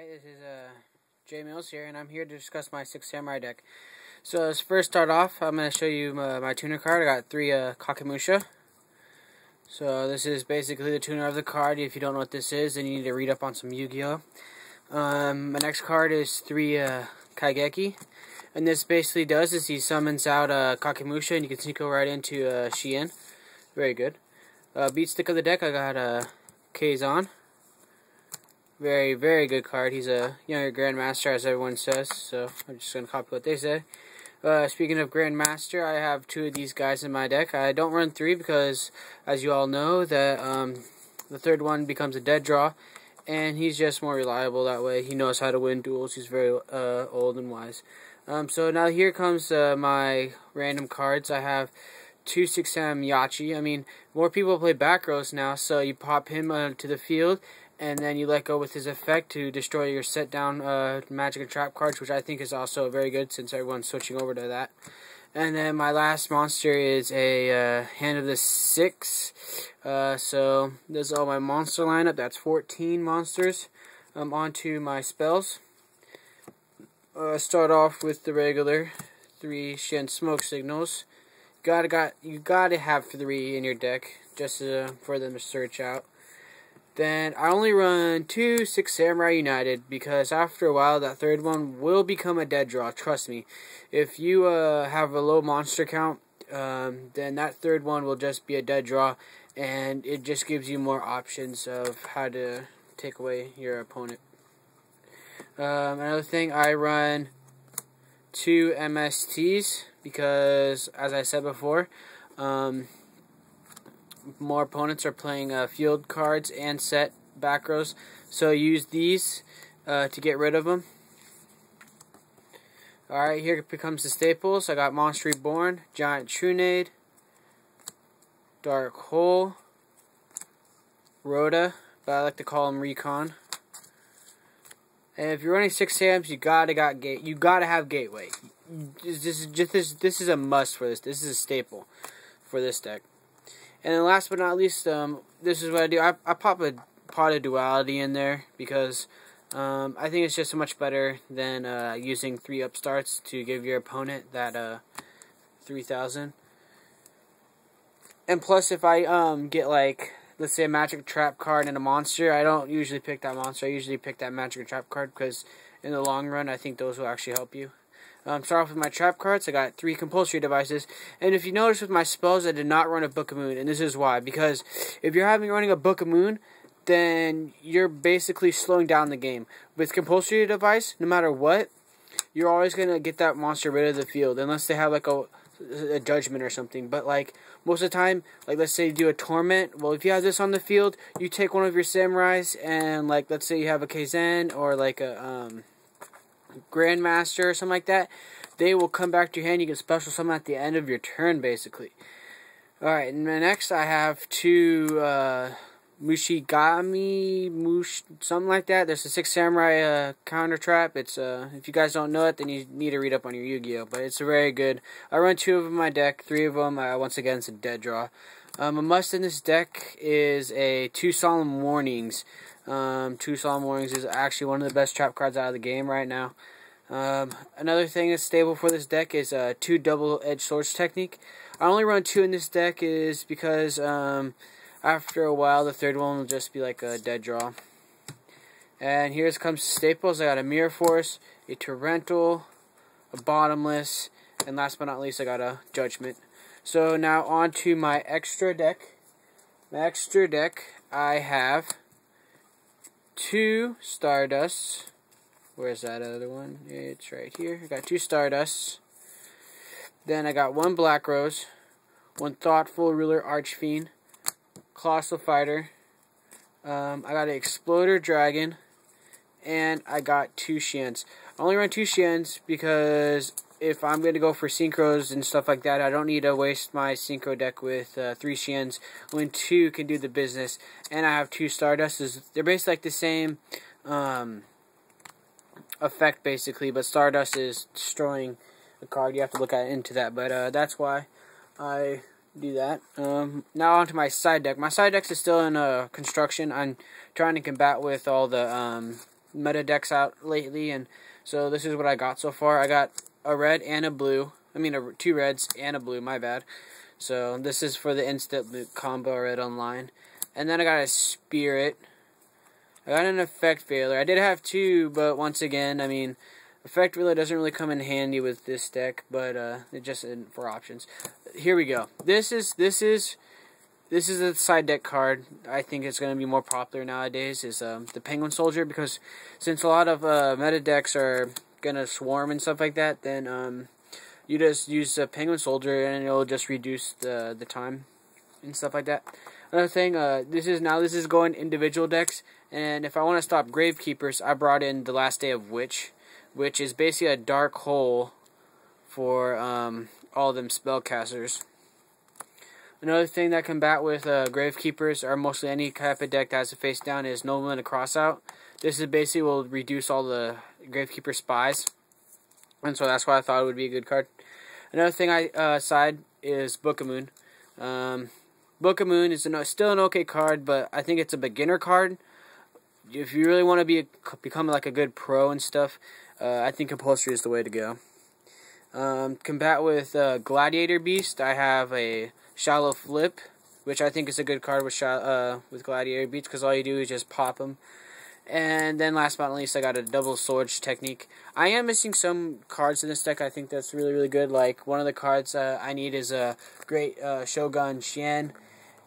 this is J Mills here, and I'm here to discuss my 6 Samurai deck. So let's first start off. I'm going to show you my tuner card. I got 3 Kakemusha. So this is basically the tuner of the card. If you don't know what this is, then you need to read up on some Yu-Gi-Oh! My next card is 3 Kageki. And this basically does is he summons out Kakemusha, and you can synchro right into Shien. Very good. Beat stick of the deck, I got Kazan. Very, very good card. He's a younger Grandmaster, as everyone says, so I'm just going to copy what they say. Speaking of Grandmaster, I have 2 of these guys in my deck. I don't run 3 because, as you all know, that the 3rd one becomes a dead draw, and he's just more reliable that way. He knows how to win duels. He's very old and wise. So now here comes my random cards. I have 2 6M Yachi. I mean, more people play back rows now, so you pop him to the field, and then you let go with his effect to destroy your set down magic and trap cards, which I think is also very good since everyone's switching over to that. And then my last monster is a Hand of the 6. So this is all my monster lineup. That's 14 monsters. Onto my spells. Start off with the regular 3 Shien smoke signals. You gotta have 3 in your deck just for them to search out. Then I only run 2 6 Samurai United because after a while that 3rd one will become a dead draw. Trust me. If you have a low monster count, then that 3rd one will just be a dead draw, and it just gives you more options of how to take away your opponent. Another thing, I run 2 MSTs because, as I said before, more opponents are playing field cards and set back rows, so use these to get rid of them. Alright, here becomes the staples. I got Monster Reborn, Giant Trunade, Dark Hole, Rhoda, but I like to call him Recon. And if you're running 6 Sams, you gotta have Gateway. This is a must for this. This is a staple for this deck. And then last but not least, this is what I do. I pop a pot of duality in there because I think it's just so much better than using 3 upstarts to give your opponent that 3,000. And plus, if I get, like, let's say a magic trap card and a monster, I don't usually pick that monster. I usually pick that magic trap card because in the long run, I think those will actually help you. Start off with my trap cards. I got 3 compulsory devices, and if you notice with my spells, I did not run a Book of Moon, and this is why. Because if you're running a Book of Moon, then you're basically slowing down the game. With compulsory device, no matter what, you're always gonna get that monster rid of the field, unless they have like a judgment or something. But like most of the time, like let's say you do a torment. Well, if you have this on the field, you take one of your samurais, and like let's say you have a Kaizen or like a Grandmaster or something like that, they will come back to your hand. You can special summon at the end of your turn, basically. Alright, and then next I have 2 Mushigami, something like that. There's a 6 Samurai counter trap. It's if you guys don't know it, then you need to read up on your Yu-Gi-Oh! But it's very good. I run 2 of them in my deck. 3 of them, once again, it's a dead draw. A must in this deck is a 2 Solemn Warnings. 2 Solemn Warnings is actually one of the best trap cards out of the game right now. Another thing that's stable for this deck is 2 double-edged swords technique. I only run 2 in this deck is because after a while the 3rd one will just be like a dead draw. And here comes staples. I got a Mirror Force, a Torrential, a Bottomless, and last but not least I got a Judgment. So now on to my extra deck. My extra deck, I have 2 Stardusts. Where's that other one? It's right here. I got 2 Stardusts. Then I got 1 Black Rose, 1 Thoughtful Ruler Archfiend, Colossal Fighter. I got an Exploder Dragon, and I got 2 Shiens. I only run 2 Shiens because if I'm going to go for synchros and stuff like that, I don't need to waste my synchro deck with 3 Shiens when 2 can do the business. And I have 2 Stardusts. They're basically like the same effect, basically, but Stardust is destroying the card. You have to look into that, but that's why I do that. Now onto my side deck. My side deck is still in construction. I'm trying to combat with all the meta decks out lately, and so this is what I got so far. I got a red and a blue. I mean, two reds and a blue. My bad. So this is for the instant loot combo red online, and then I got a spirit. I got an effect failure. I did have two, but once again, I mean, effect really doesn't really come in handy with this deck, but it just for options. Here we go. This is a side deck card. I think it's going to be more popular nowadays. Is the Penguin Soldier, because since a lot of meta decks are gonna swarm and stuff like that, then you just use the Penguin Soldier and it'll just reduce the time and stuff like that. Another thing, this is going individual decks, and if I want to stop Gravekeepers, I brought in the Last Day of Witch, which is basically a dark hole for all them spellcasters. Another thing that combat with Gravekeepers, or mostly any type of deck that has a face down, is Nobleman and Crossout. This is basically will reduce all the Gravekeeper spies, and so that's why I thought it would be a good card. Another thing I side is Book of Moon. Book of Moon is still an okay card, but I think it's a beginner card. If you really want to become like a good pro and stuff, I think Compulsory is the way to go. Combat with Gladiator Beast, I have a Shallow Flip, which I think is a good card with Gladiator Beast, because all you do is just pop them. And then last but not least, I got a Double Swords Technique. I am missing some cards in this deck. I think that's really, really good. Like, one of the cards I need is a great Shogun Shien.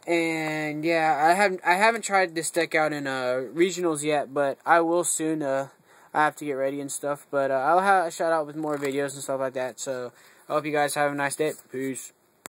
And yeah, I haven't tried this deck out in regionals yet, but I will soon. I have to get ready and stuff, but I'll shout out with more videos and stuff like that. So I hope you guys have a nice day. Peace.